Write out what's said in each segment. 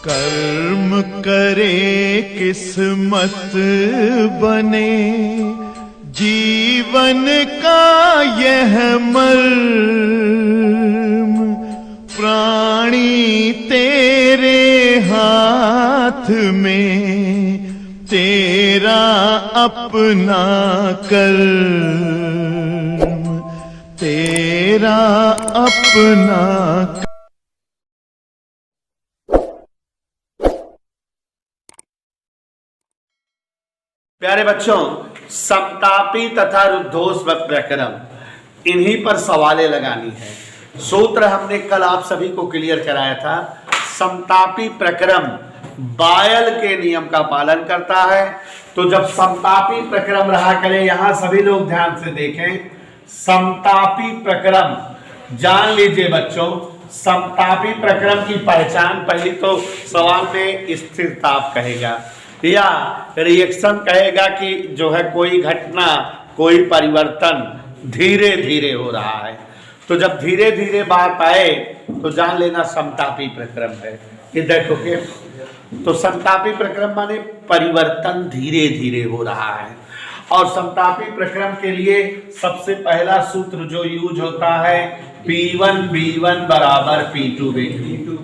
कर्म करे किस्मत बने, जीवन का यह मर्म, प्राणी तेरे हाथ में, तेरा अपना कर्म, तेरा अपना। प्यारे बच्चों, समतापी तथा रुद्धोष्म प्रक्रम, इन्हीं पर सवालें लगानी है। सूत्र हमने कल आप सभी को क्लियर कराया था। समतापी प्रक्रम बायल के नियम का पालन करता है। तो जब समतापी प्रक्रम रहा करे, यहां सभी लोग ध्यान से देखें, समतापी प्रक्रम जान लीजिए बच्चों। समतापी प्रक्रम की पहचान पहली तो सवाल में स्थिर ताप कहेगा या रिएक्शन कहेगा कि जो है कोई घटना, कोई परिवर्तन धीरे धीरे हो रहा है। तो जब धीरे धीरे बात आए तो जान लेना समतापी प्रक्रम है। ये देखोगे तो समतापी प्रक्रम माने परिवर्तन धीरे धीरे हो रहा है। और समतापी प्रक्रम के लिए सबसे पहला सूत्र जो यूज होता है, P1 V1 बराबर P2 V2।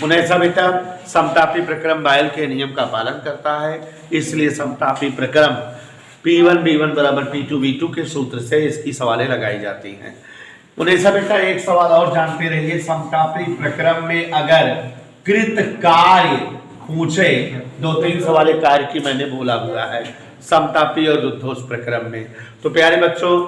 उन्हें सब बेटा समतापी प्रक्रम बायल के नियम का पालन करता है, इसलिए समतापी प्रक्रम P1 V1 बराबर P2 V2 के सूत्र से इसकी सवालें लगाई जाती हैं। उन्हें सब बेटा एक सवाल और जानते रहिए, समतापी प्रक्रम में अगर कृत कार्य पूछे, दो तीन सवाल कार्य की मैंने बोला हुआ है समतापी और रुद्धोष्म प्रक्रम में। तो प्यारे बच्चों,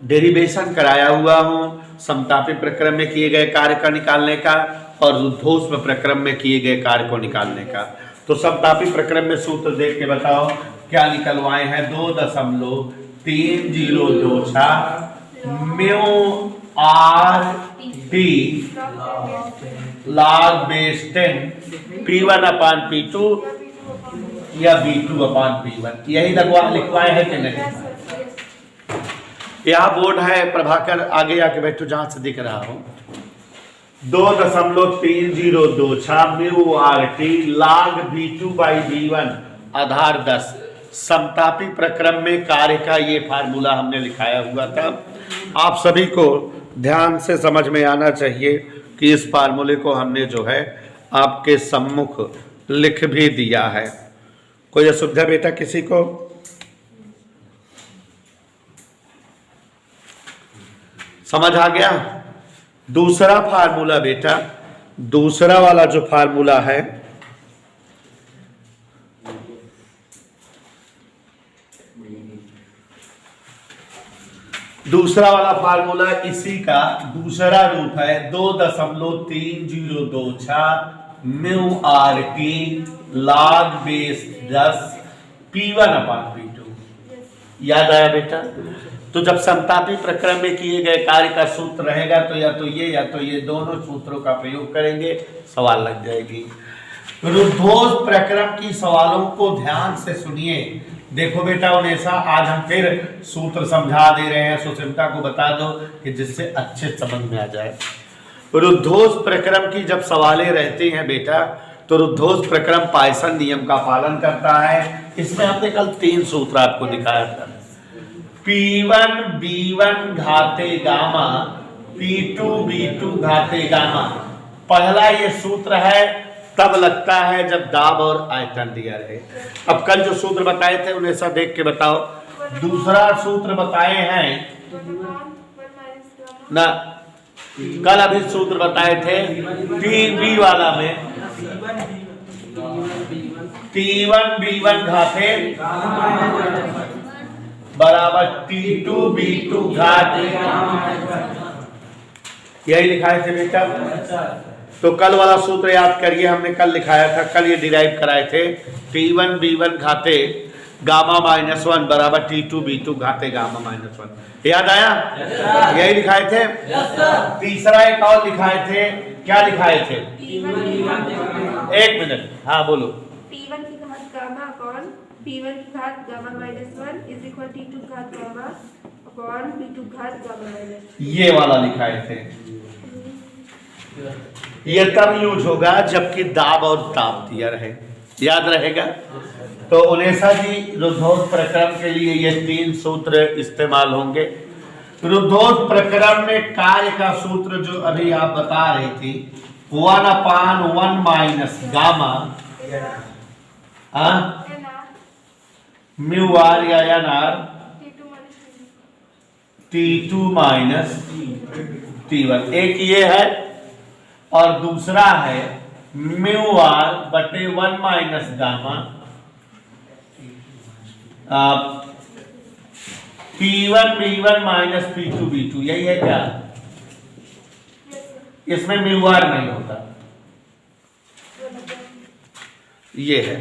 डेरिवेशन कराया हुआ हूं समतापी प्रक्रम में किए गए कार्य का निकालने का और रुद्धोष्म प्रक्रम में किए गए कार्य को निकालने का। तो समतापी प्रक्रम में सूत्र देख के बताओ क्या निकलवाए हैं। 2.3026 mu R T log base 10 P1 अपान P2 या B2 अपान P1, यही लिखवाए हैं कि नहीं। यहाँ बोर्ड है प्रभाकर, आगे आके बैठो जहां से दिख रहा हो। 2.3026 mu R T log B2 by B1 आधार 10। समतापी प्रक्रम में कार्य का ये फार्मूला हमने लिखाया हुआ था। आप सभी को ध्यान से समझ में आना चाहिए कि इस फार्मूले को हमने जो है आपके सम्मुख लिख भी दिया है। कोई असुविधा बेटा किसी को? समझ आ गया? दूसरा फार्मूला बेटा, दूसरा वाला जो फार्मूला है, दूसरा वाला फार्मूला इसी का दूसरा रूप है। 2.3026 mu R T log base 10 P1 अपान P2। याद आया बेटा? तो जब समतापी प्रक्रम में किए गए कार्य का सूत्र रहेगा तो या तो ये दोनों सूत्रों का प्रयोग करेंगे, सवाल लग जाएगी। रुद्धोष्म प्रक्रम की सवालों को ध्यान से सुनिए। देखो बेटा उन्हें आज हम फिर सूत्र समझा दे रहे हैं, सुचिंता को बता दो कि जिससे अच्छे समझ में आ जाए। रुद्धोष्म प्रक्रम की जब सवालें रहती हैं बेटा, तो रुद्धोष्म प्रक्रम पाइसन नियम का पालन करता है। इसमें हमने कल 3 सूत्र आपको दिखाया था। P1 B1 घाते gamma, P2 B2 घाते gamma. पहला ये सूत्र है तब लगता है जब दाब और आयतन दिया रहे। अब कल जो सूत्र बताए थे उन्हें सब देख के बताओ। दूसरा सूत्र बताए हैं ना, कल अभी सूत्र बताए थे P1 वाला में T1 B1 घाते बराबर T2 B2 घाते, यही लिखाए थे बेटा। तो कल वाला सूत्र याद करिए, हमने कल लिखाया था, कल ये डिराइव कराए थे। T1 B1 घाते गामा -1 बराबर T2 B2 घाते गामा -1। याद आया? यही लिखाए थे। तीसरा एक और लिखाए थे, क्या लिखाए थे? एक मिनट, हाँ बोलो। P1 की घात गामा अपॉन P1 की घात gamma -1 is equal to T2 घात गामा अपॉन P2 घात गामा -1। ये वाला लिखाए थे। ये तब यूज होगा जबकि दाब और ताप दिया रहे, याद रहेगा। तो उनेसा जी रुद्धोष प्रक्रम के लिए ये 3 सूत्र इस्तेमाल होंगे। रुद्धोष प्रक्रम में कार्य का सूत्र जो अभी आप बता रही थी 1/1 माइनस गामा म्यू आर या n r T2 minus T1, एक ये है और दूसरा है म्यू आर बटे 1 minus gamma P1 B1 minus P2 B2, यही है क्या? इसमें म्यू आर नहीं होता, ये है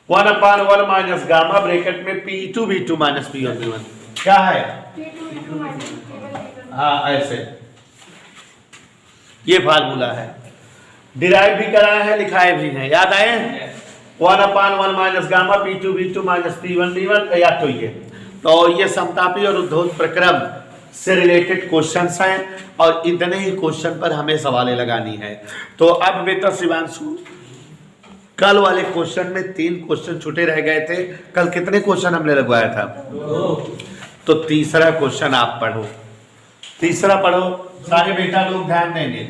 1/1 माइनस गामा ब्रैकेट में P2 B2 minus P1 B1, क्या है? हाँ ऐसे, ये फार्मूला है, डिराइव भी कराए हैं लिखाए भी हैं, याद आए? 1/1 minus gamma P2 B2 minus P1 B1, या तो ये समतापी और रुद्धोष प्रक्रम से रिलेटेड क्वेश्चंस हैं और इतने ही क्वेश्चन पर हमें सवालें लगानी है। तो अब बेटा शिवांशु, कल वाले क्वेश्चन में 3 क्वेश्चन छूटे रह गए थे, कल कितने क्वेश्चन हमने लगवाया था? 2। तो तीसरा क्वेश्चन आप पढ़ो, तीसरा पढ़ो सारे बेटा लोग ध्यान देंगे।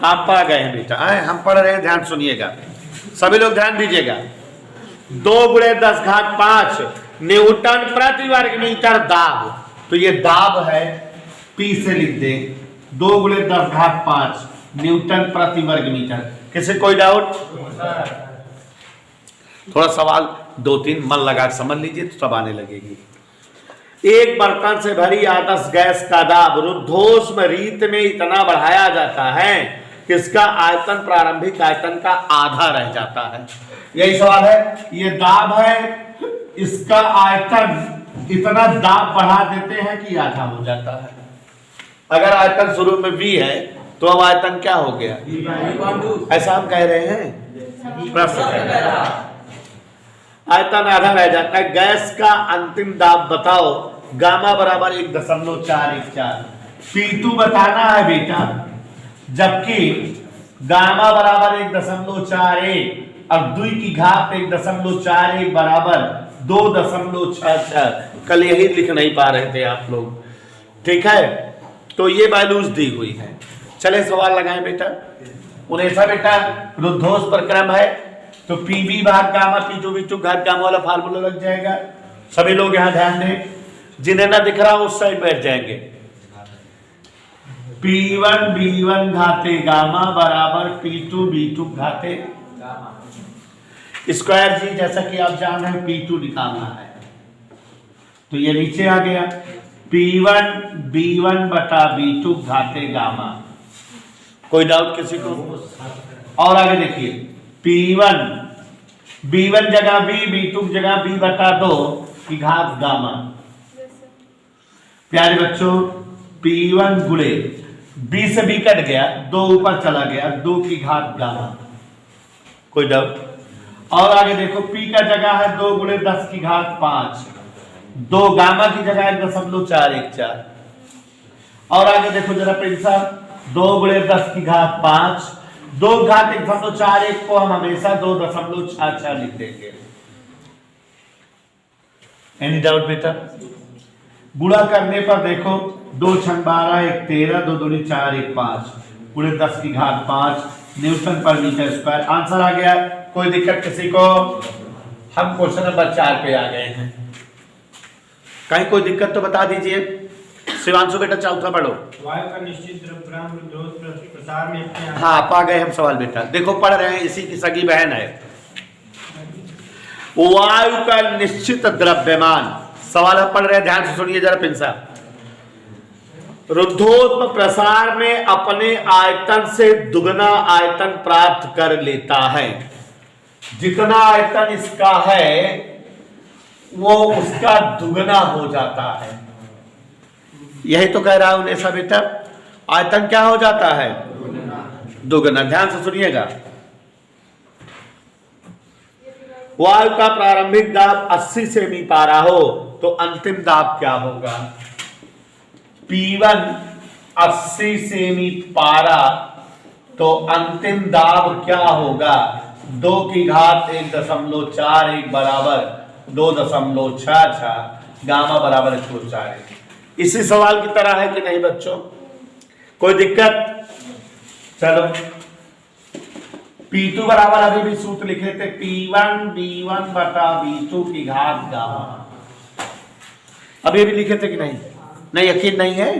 आप आ गए हैं बेटा, हम पढ़ रहे हैं, ध्यान सुनिएगा, सभी लोग ध्यान दीजिएगा। 2 × 10⁵ न्यूटन प्रति वर्ग मीटर दाब, तो ये दाब है, P से लिख दे 2 × 10⁵ न्यूटन प्रति वर्ग मीटर। किसी कोई डाउट? थोड़ा सवाल 2-3 मन लगा समझ लीजिए तो सब आने लगेगी। एक बर्तन से भरी आदर्श गैस का दाब रुद्धोष्म रीत में इतना बढ़ाया जाता है कि इसका आयतन प्रारंभिक आयतन का आधा रह जाता है। यही सवाल है, ये दाब है, इसका आयतन इतना दाब बढ़ा देते हैं कि आधा हो जाता है। अगर आयतन शुरू में V है तो अब आयतन क्या हो गया? ऐसा हम कह रहे हैं, प्रश्न आयतन आधा रह जाता है। गैस का अंतिम दाब बताओ, गामा बराबर 1.414, P2 बताना है बेटा, जबकि गामा बराबर 1.41 और 2 की घात 1.41 बराबर 2.66। कल यही लिख नहीं पा रहे थे आप लोग, ठीक है? तो ये वैल्यूज दी हुई है। चले सवाल लगाएं बेटा। उनेसा बेटा रुद्धोष प्रक्रम है तो PV भाग गामा P2 B2 घात गामा वाला फार्मूला लग जाएगा। सभी लोग यहाँ ध्यान दें, जिन्हें ना दिख रहा उस साइड बैठ जाएंगे। P1 B1 घाते गामा बराबर P2 B2 घाते स्क्वायर जी, जैसा कि आप जान रहे हैं P2 निकालना है, तो ये नीचे आ गया P1 B1 बटा B2 घाते गामा। कोई डाउट किसी को? और आगे देखिए, P1 B1 जगह B, B2 जगह B बटा 2 की घात गामा। प्यारे बच्चों, P1 गुणे B से B कट गया, 2 ऊपर चला गया, 2 की घात गामा। कोई डाउट? और आगे देखो, P का जगह है 2 × 10 की घात 5, 2 गामा की जगह 1.414। और आगे देखो जरा प्रिंसा, 2 × 10 की घात 5, 2 घात 1.41 को हम हमेशा 2.66 लिख देंगे। एनी डाउट बेटा? गुणा करने पर देखो, 2 × 12 1 13, 2 दूनी 4 1 5, × 10 की घात 5 न्यूटन पर मीटर स्क्वायर। आंसर आ गया। कोई दिक्कत किसी को? हम क्वेश्चन नंबर 4 पे आ गए हैं। कहीं कोई दिक्कत तो बता दीजिए। शिवांशु बेटा चौथा पढ़ो। वायु का निश्चित द्रव्यमान रुद्धोष प्रसार में हाँ आप आ गए हम सवाल बेटा। देखो पढ़ रहे हैं, इसी की सगी बहन है। वायु का निश्चित द्रव्यमान, सवाल हम पढ़ रहे हैं, ध्यान से सुनिए जरा पिंसा। रुद्धोष्म प्रसार में अपने आयतन से दुगना आयतन प्राप्त कर लेता है। जितना आयतन इसका है वो उसका दुगना हो जाता है। यही तो कह रहा हूं ऐसा बेटा, आयतन क्या हो जाता है? दुगना। ध्यान से सुनिएगा। वायु का प्रारंभिक दाब 80 सेमी पारा हो तो अंतिम दाब क्या होगा? P1 80 सेमी पारा तो अंतिम दाब क्या होगा? 2 की घात 1.41 बराबर 2.66, गामा बराबर 104। इसी सवाल की तरह है कि नहीं बच्चों? कोई दिक्कत? चलो P2 बराबर अभी भी सूत्र लिखे थे P1 B1 बटा B2 की घात गामा। अभी भी लिखे थे कि नहीं? नहीं, यकीन नहीं है?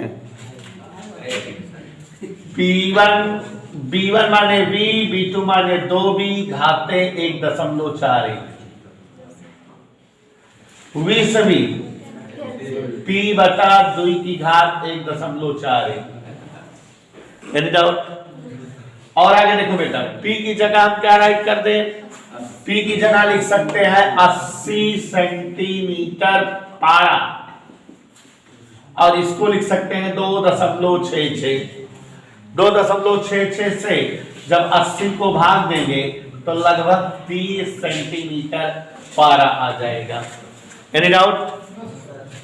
P1 B1 माने B, B2 माने 2B, घाते 1.41। V P बटा 2 की घात 1.41। Any doubt? और आगे देखो बेटा, P की जगह हम क्या राइट कर दें? P की जगह लिख सकते हैं 80 सेंटीमीटर पारा, और इसको लिख सकते हैं 2.66। 2.66 से जब 80 को भाग देंगे तो लगभग 30 सेंटीमीटर पारा आ जाएगा। Any doubt?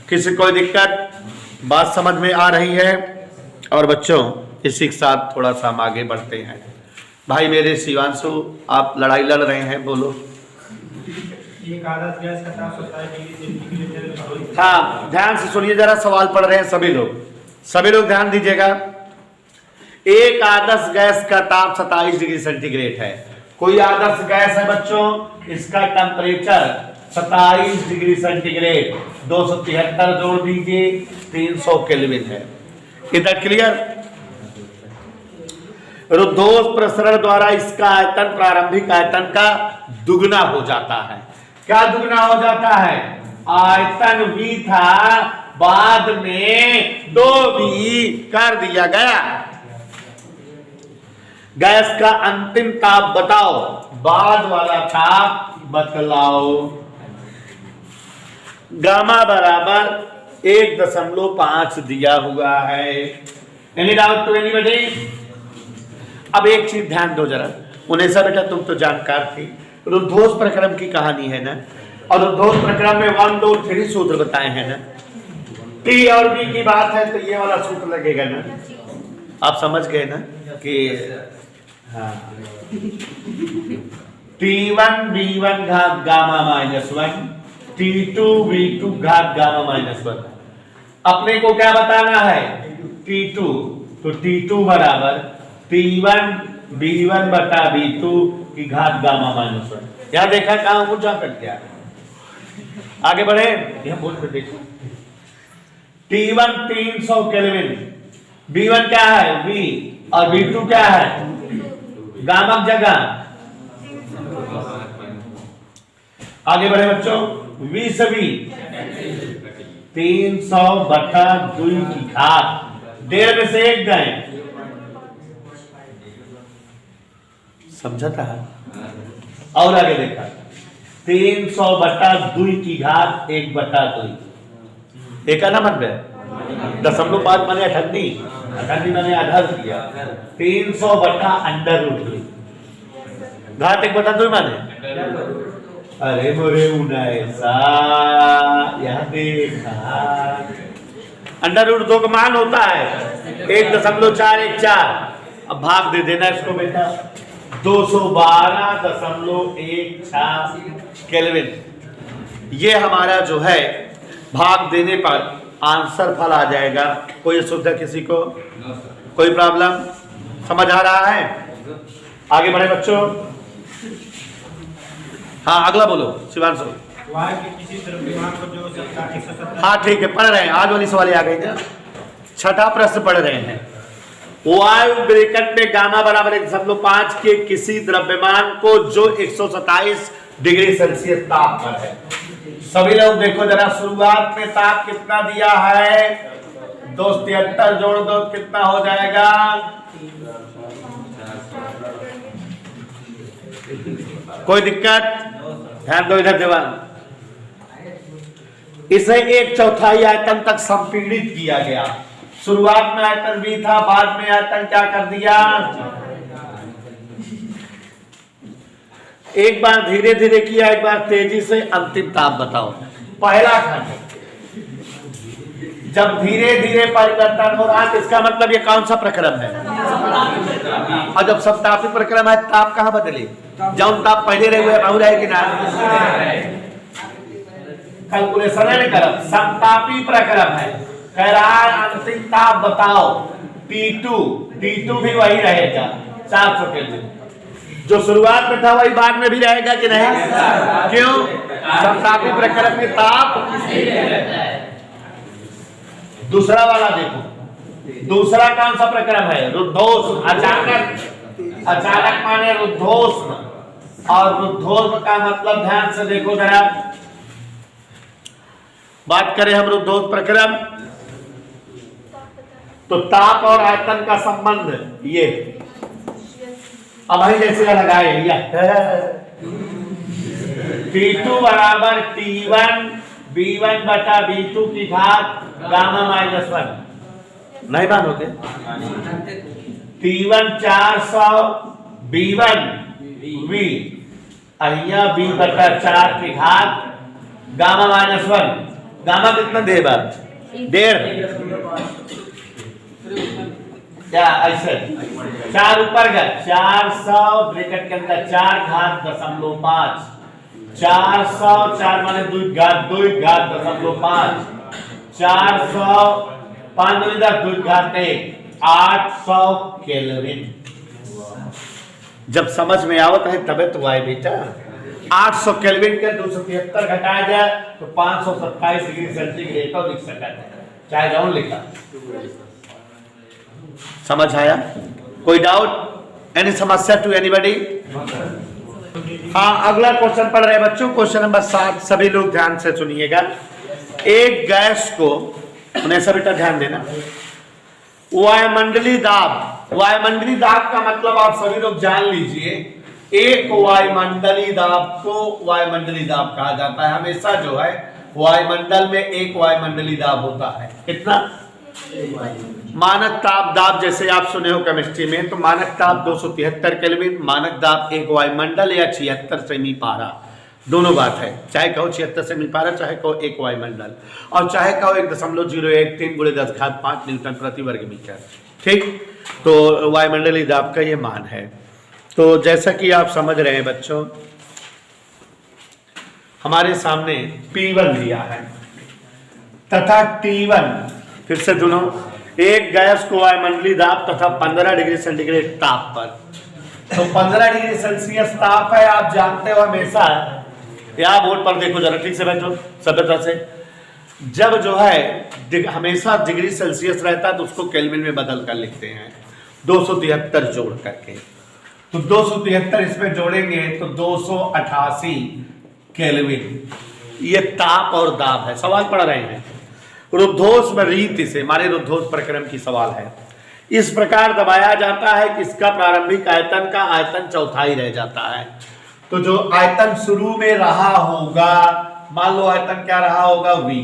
किसी कोई दिक्कत? बात समझ में आ रही है? और बच्चों इसी के साथ थोड़ा सा हम आगे बढ़ते हैं। भाई मेरे शिवांशु, आप लड़ाई लड़ रहे हैं, बोलो। एक आदर्श गैस का ताप 27 डिग्री सेंटीग्रेड। हाँ, ध्यान से सुनिए, जरा सवाल पढ़ रहे हैं सभी लोग ध्यान दीजिएगा। एक आदर्श गैस का ताप 27 डिग्री सेंटीग्रेड है। कोई आदर्श गैस है बच्चों, इसका टेम्परेचर 27 डिग्री सेंटीग्रेड, 273 जोड़ दीजिए 300 केल्विन है। इधर क्लियर? रुद्धोष प्रसरण द्वारा इसका आयतन प्रारंभिक आयतन का दुगना हो जाता है। क्या दुगना हो जाता है? आयतन V था, बाद में 2V कर दिया गया। गैस का अंतिम ताप बताओ, बाद वाला ताप बतलाओ। गामा बराबर 1.5 दिया हुआ है। Any doubt to anybody? अब एक चीज ध्यान दो जरा, उन्हें सब बेटा तुम तो जानकार थी, रुद्धोष प्रक्रम की कहानी है ना, और रुद्धोष प्रक्रम में 1 2 3 सूत्र बताए हैं ना। T और B की बात है तो ये वाला सूत्र लगेगा ना। आप समझ गए ना कि हाँ, T1 B1 घात गामा -1, T2 B2 घात गामा -1। अपने को क्या बताना है? T2, तो T2 बराबर T1 B1 बटा B2 की घात गामा -1। यहाँ देखा कहाँ मुझ जा कर क्या? आगे बढ़े, यह बोल कर देखो। T1 300 केल्विन, B1 क्या है? B, और B2 क्या है? गामा जगह। आगे बढ़े बच्चों, V सभी 300 बटा 2 की घात, 1.5 में से 1 गए, समझा था? और आगे देखा 300 बटा 2 की घात 1/2। एक ना मन में 0.5 मैंने अठन्नी मैंने आधा दिया। 300 बटा √2 घात 1/2 माने। अरे मोरे ऐसा यह देखा, √2 का मान होता है 1.414। अब भाग दे देना इसको बेटा, 212.16 केल्विन। ये हमारा जो है भाग देने पर आंसर फल आ जाएगा। कोई असुविधा किसी को? कोई प्रॉब्लम? समझ आ रहा है? आगे बढ़े बच्चों। हाँ अगला बोलो शिवांशु। वायु के किसी द्रव्यमान को जो 170। हाँ ठीक है, पढ़ रहे हैं, आज वाली सवाल आ गई ना। छठा प्रश्न पढ़ रहे हैं। वायु ब्रैकेट में गामा बराबर 1.5 के किसी द्रव्यमान को जो 127 डिग्री सेल्सियस ताप पर है। सभी लोग देखो जरा, शुरुआत में ताप कितना दिया है? 273 जोड़ दो कितना हो जाएगा? कोई दिक्कत? ध्यान दो इधर जवान। इसे 1/4 आयतन तक संपीड़ित किया गया। शुरुआत में आयतन भी था, बाद में आयतन क्या कर दिया? एक बार धीरे धीरे किया, एक बार तेजी से। अंतिम ताप बताओ। पहला खंड जब धीरे धीरे परिवर्तन हो रहा है तो इसका मतलब ये कौन सा प्रक्रम है? और जब समतापी प्रक्रम है ताप कहाँ बदले? जब ताप पहले रहे हुए अब रहे कि ना? कैलकुलेशन है करब समतापी प्रक्रम है, कह रहा है अंतिम ताप बताओ T2 भी वही रहेगा 400 केल्विन, जो शुरुआत में था वही बाद में भी रहेगा कि नहीं? क्यों? समतापी प्रक्रम में ताप। दूसरा वाला देखो, दूसरा कौन सा प्रक्रम है? रुद्धोष्म। अचानक माने रुद्धोष्म, और रुद्धोष्म का मतलब ध्यान से देखो जरा, बात करें हम रुद्धोष्म प्रक्रम तो ताप और आयतन का संबंध ये अब वही जैसे लगाए T2 बराबर T1 B1 बटा B2 की घात गामा -1, नहीं मानोगे? T1 400 B1 V अहिया B बटा 4 की घात गामा -1, गामा कितना दे बार? 1.5 क्या ऐसे 4 ऊपर गए 400 ब्रैकेट के अंदर 4 घात 0.5, 400 4 माने 2 घात 0.5, 400 5 2 घात 1 800 केल्विन। जब समझ में आवत है तबे तो आए बेटा। 800 केल्विन के 273 घटाया जाए तो 527 डिग्री सेंटीग्रेड तो लिख सकता है, चाहे जाऊं लिखा। समझ आया? कोई डाउट? एनी समस्या टू एनीबॉडी? हाँ, अगला क्वेश्चन पढ़ रहे बच्चों, क्वेश्चन नंबर 7, सभी लोग ध्यान से सुनिएगा। एक गैस को, उन्हें सभी का ध्यान देना, वायुमंडलीय दाब का मतलब आप सभी लोग जान लीजिए, एक वायुमंडलीय दाब को वायुमंडलीय दाब कहा जाता है। हमेशा जो है वायुमंडल में एक वायुमंडलीय दाब होता है। कितना? मानक ताप दाब जैसे आप सुने हो केमिस्ट्री में, तो मानक ताप 273 केल्विन, मानक दाब एक वायुमंडल या 76 सेमी पारा, दोनों बात है। चाहे कहो 76 सेमी पारा, चाहे कहो एक वायुमंडल, और चाहे कहो 1.013 × 10⁵ न्यूटन प्रति वर्ग मीटर। ठीक, तो वायुमंडलीय दाब का ये मान है। तो जैसा कि आप समझ रहे हैं बच्चों, हमारे सामने P1 दिया है तथा T1, फिर से दोनों, एक गैस को वायुमंडलीय दाब तथा 15 डिग्री सेंटीग्रेड ताप पर, तो 15 डिग्री सेल्सियस ताप है, आप जानते हो हमेशा। या बोर्ड पर देखो जरा, ठीक से बैठो सभ्यता से। जब जो है हमेशा डिग्री सेल्सियस रहता है तो उसको केल्विन में बदल कर लिखते हैं, 273 जोड़ करके। तो 273 इसमें जोड़ेंगे तो 288 केल्विन। ये ताप और दाब है। सवाल पढ़ रहे हैं रुद्धोष्म रीति से, हमारे रुद्धोष्म प्रक्रम की सवाल है। इस प्रकार दबाया जाता है कि इसका प्रारंभिक आयतन का आयतन चौथाई रह जाता है। तो जो आयतन शुरू में रहा होगा, मान लो आयतन क्या रहा होगा V,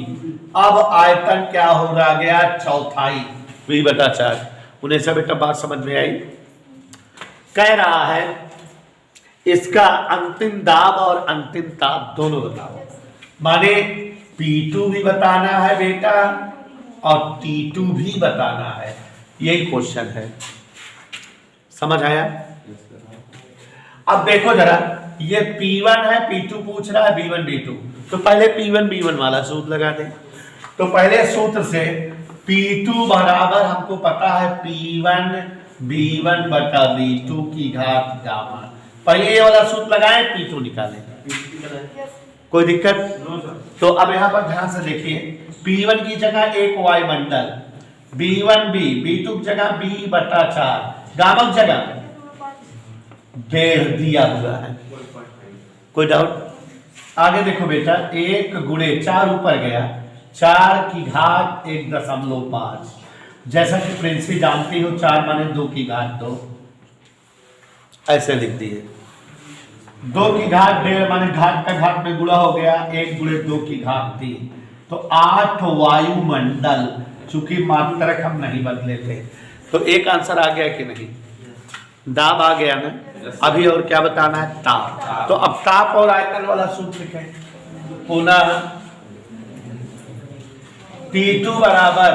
अब आयतन क्या हो रहा गया? चौथाई, V/4। उन्हें सब एक बात समझ में आई? कह रहा है इसका अंतिम दाब और अंतिम ताप दोनों बताओ। माने P2 भी बताना है बेटा और T2 भी बताना है, यही क्वेश्चन है। समझ आया? अब देखो जरा, ये P1 है, P2 पूछ रहा है B1 B2, तो पहले P1 B1 वाला सूत्र लगा दे। तो पहले सूत्र से P2 बराबर हमको पता है P1 B1 बटा B2 की घात गामा। पहले ये वाला सूत्र लगाए, P2 निकालें। कोई दिक्कत? तो अब यहाँ पर ध्यान से देखिए, P1 की जगह एक वायुमंडल, B1 B2 की जगह B/4, गामा की जगह 1.5 दिया हुआ है। कोई डाउट? आगे देखो बेटा, 1 × 4 ऊपर गया, 4 की घात 1.5, जैसा कि प्रिंसिपल जानती हो, 4 माने 2 की घात 2, ऐसे लिख दिए। 2 की घात 1.5 माने घात का घात में गुणा हो गया, 1 × 2 की घात 3, तो 8 वायुमंडल। चूंकि मात्रक हम नहीं बदले थे तो एक आंसर आ गया कि नहीं? दाब आ गया ना। अभी और क्या बताना है? ताप। तो अब ताप और आयतन वाला सूत्र लिखें। पुनः T2 बराबर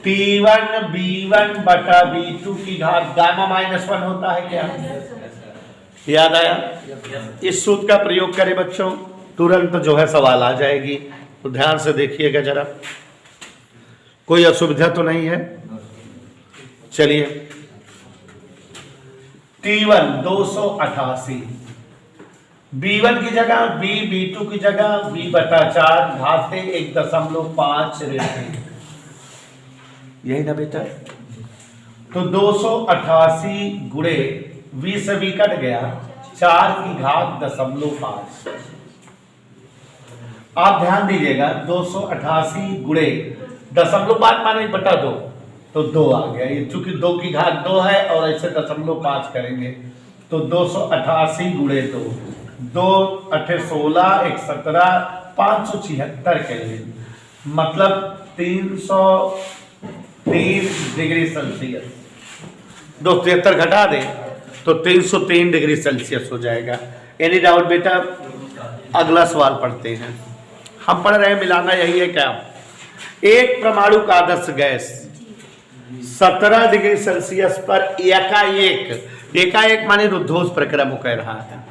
T1 B1 बटा B2 की घात गामा -1 होता है क्या? याद आया? इस सूत्र का प्रयोग करें बच्चों, तुरंत जो है सवाल आ जाएगी। तो ध्यान से देखिएगा जरा, कोई असुविधा तो नहीं है? चलिए, T1 288, B1 की जगह B, B2 की जगह B बटा 4, घाते 1.5 रहते, यही ना बेटा? तो 288 गुणे V से V कट गया, 4 की घात 0.5। आप ध्यान दीजिएगा, 288 गुणे 0.5 माने बटा 2, तो 2 आ गया। ये चूंकि 2 की घात 2 है और ऐसे 0.5 करेंगे तो 288 गुणे 2, 2 8 16 1 17 576 केल्विन, मतलब 303 डिग्री सेल्सियस। 273 घटा दें तो 303 डिग्री सेल्सियस हो जाएगा। एनी डाउट बेटा? अगला सवाल पढ़ते हैं। हम पढ़ रहे हैं मिलाना यही है क्या? एक परमाणु का आदर्श गैस 17 डिग्री सेल्सियस पर एकाएक माने रुद्धोष प्रक्रम कह रहा है।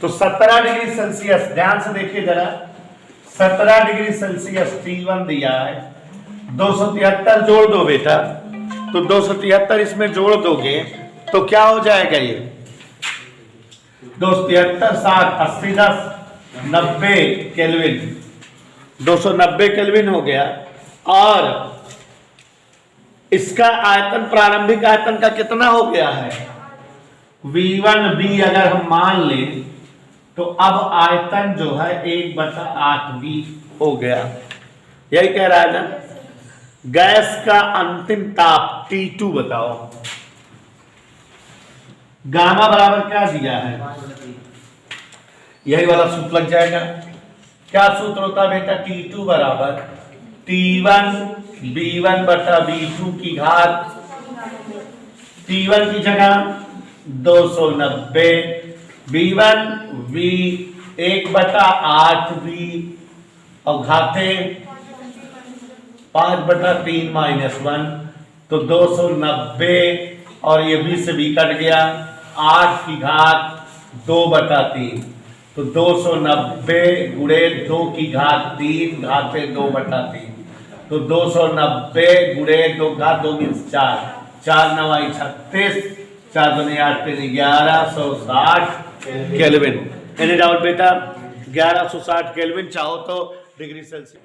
तो 17 डिग्री सेल्सियस, ध्यान से देखिए जरा, 17 डिग्री सेल्सियस T1 दिया है, 273 जोड़ दो बेटा, तो 273 इसमें जोड़ दोगे तो क्या हो जाएगा? ये 273 7 80 10 90 केल्विन, 290 केल्विन हो गया। और इसका आयतन, प्रारंभिक आयतन का कितना हो गया है? V1B अगर हम मान लें तो अब आयतन जो है 1/8V हो गया। यही कह रहा है ना? गैस का अंतिम ताप T2 बताओ, गामा बराबर क्या दिया है? यही वाला सूत्र लग जाएगा। क्या सूत्र होता है बेटा? T2 बराबर T1 B1 बटा B2 की घात, T1 की जगह 290, B1 V 1/8V और घाते 5/3 -1, तो 290 और ये B से B कट गया, 8 की घात 2/3, तो 290 गुणे 2 की घात 3 घाते 2/3, तो 290 गुणे 2 घात 2 मीन्स 4, 4 9 36, 4 2 8 1160 केल्विन। एनी डाउट बेटा? 1160 केल्विन चाहो तो डिग्री सेल्सियस।